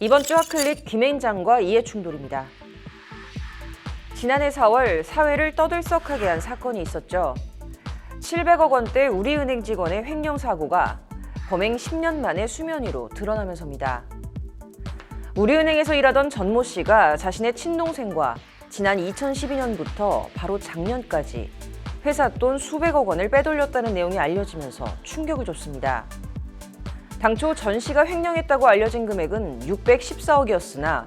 이번 주 핫클릭 김앤장과 이해충돌입니다. 지난해 4월 사회를 떠들썩하게 한 사건이 있었죠. 700억 원대 우리은행 직원의 횡령 사고가 범행 10년 만에 수면 위로 드러나면서입니다. 우리은행에서 일하던 전모 씨가 자신의 친동생과 지난 2012년부터 바로 작년까지 회사 돈 수백억 원을 빼돌렸다는 내용이 알려지면서 충격을 줬습니다. 당초 전 씨가 횡령했다고 알려진 금액은 614억이었으나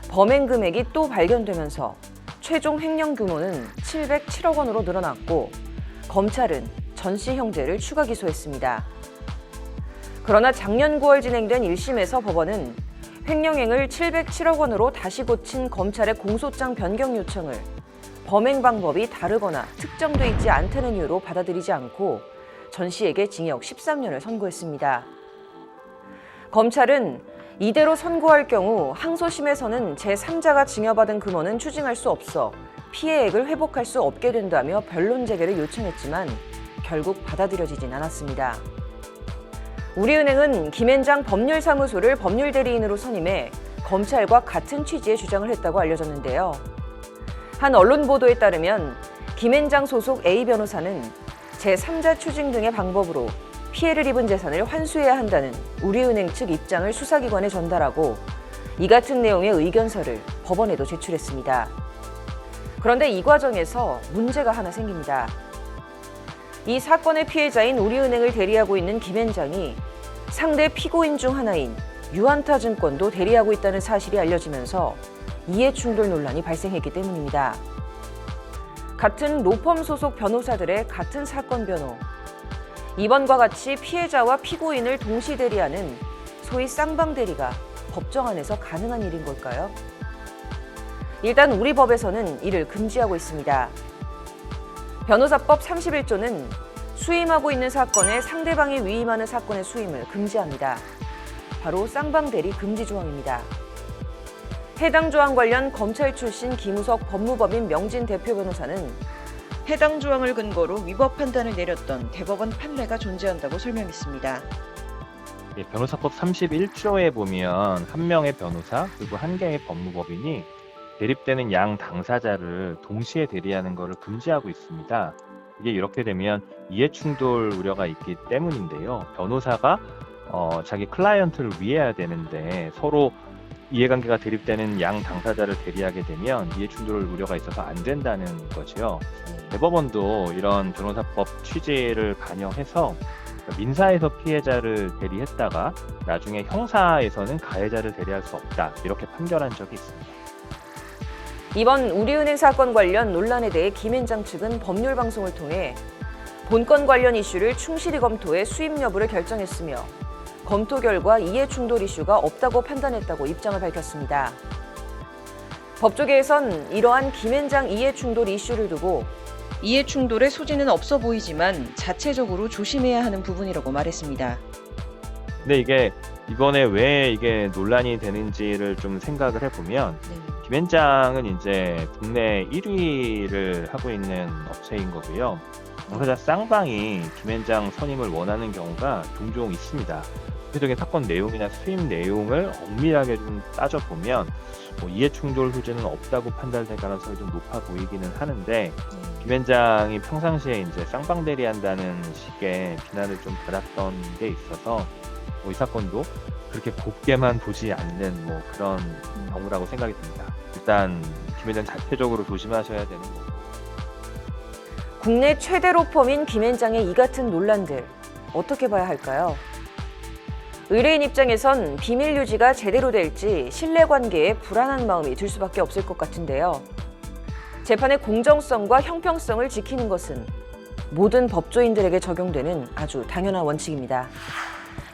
범행 금액이 또 발견되면서 최종 횡령 규모는 707억 원으로 늘어났고 검찰은 전 씨 형제를 추가 기소했습니다. 그러나 작년 9월 진행된 1심에서 법원은 횡령액을 707억 원으로 다시 고친 검찰의 공소장 변경 요청을 범행 방법이 다르거나 특정돼 있지 않다는 이유로 받아들이지 않고 전 씨에게 징역 13년을 선고했습니다. 검찰은 이대로 선고할 경우 항소심에서는 제3자가 증여받은 금원은 추징할 수 없어 피해액을 회복할 수 없게 된다며 변론 재개를 요청했지만 결국 받아들여지진 않았습니다. 우리은행은 김앤장 법률사무소를 법률대리인으로 선임해 검찰과 같은 취지의 주장을 했다고 알려졌는데요. 한 언론 보도에 따르면 김앤장 소속 A 변호사는 제3자 추징 등의 방법으로 피해를 입은 재산을 환수해야 한다는 우리은행 측 입장을 수사기관에 전달하고 이 같은 내용의 의견서를 법원에도 제출했습니다. 그런데 이 과정에서 문제가 하나 생깁니다. 이 사건의 피해자인 우리은행을 대리하고 있는 김앤장이 상대 피고인 중 하나인 유한타증권도 대리하고 있다는 사실이 알려지면서 이해충돌 논란이 발생했기 때문입니다. 같은 로펌 소속 변호사들의 같은 사건 변호, 이번과 같이 피해자와 피고인을 동시 대리하는 소위 쌍방 대리가 법정 안에서 가능한 일인 걸까요? 일단 우리 법에서는 이를 금지하고 있습니다. 변호사법 31조는 수임하고 있는 사건에 상대방이 위임하는 사건의 수임을 금지합니다. 바로 쌍방 대리 금지 조항입니다. 해당 조항 관련 검찰 출신 김우석 법무법인 명진 대표 변호사는 해당 조항을 근거로 위법 판단을 내렸던 대법원 판례가 존재한다고 설명했습니다. 변호사법 31조에 보면 한 명의 변호사 그리고 한 개의 법무법인이 대립되는 양 당사자를 동시에 대리하는 것을 금지하고 있습니다. 이게 이렇게 되면 이해충돌 우려가 있기 때문인데요. 변호사가 자기 클라이언트를 위해야 되는데 서로 이해관계가 대립되는 양 당사자를 대리하게 되면 이해충돌 우려가 있어서 안 된다는 거죠. 대법원도 이런 변호사법 취지를 반영해서 민사에서 피해자를 대리했다가 나중에 형사에서는 가해자를 대리할 수 없다 이렇게 판결한 적이 있습니다. 이번 우리은행 사건 관련 논란에 대해 김앤장 측은 법률 방송을 통해 본건 관련 이슈를 충실히 검토해 수임 여부를 결정했으며 검토 결과 이해충돌 이슈가 없다고 판단했다고 입장을 밝혔습니다. 법조계에선 이러한 김앤장 이해충돌 이슈를 두고 이해충돌의 소지는 없어 보이지만 자체적으로 조심해야 하는 부분이라고 말했습니다. 근데 이게 이번에 왜 이게 논란이 되는지를 좀 생각을 해보면 김앤장은 이제 국내 1위를 하고 있는 업체인 거고요. 당사자 쌍방이 김앤장 선임을 원하는 경우가 종종 있습니다. 구체적인 사건 내용이나 수임 내용을 엄밀하게 좀 따져보면 이해충돌 소지는 없다고 판단될 가능성이 좀 높아 보이기는 하는데 김앤장이 평상시에 이제 쌍방 대리한다는 식의 비난을 좀 받았던 게 있어서 이 사건도 그렇게 곱게만 보지 않는 그런 경우라고 생각이 듭니다. 일단 김앤장 자체적으로 조심하셔야 되는 거고. 국내 최대 로펌인 김앤장의 이 같은 논란들 어떻게 봐야 할까요? 의뢰인 입장에선 비밀 유지가 제대로 될지 신뢰관계에 불안한 마음이 들 수밖에 없을 것 같은데요. 재판의 공정성과 형평성을 지키는 것은 모든 법조인들에게 적용되는 아주 당연한 원칙입니다.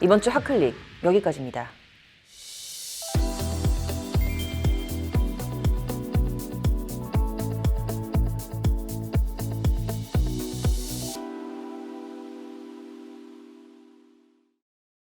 이번 주 핫클릭 여기까지입니다.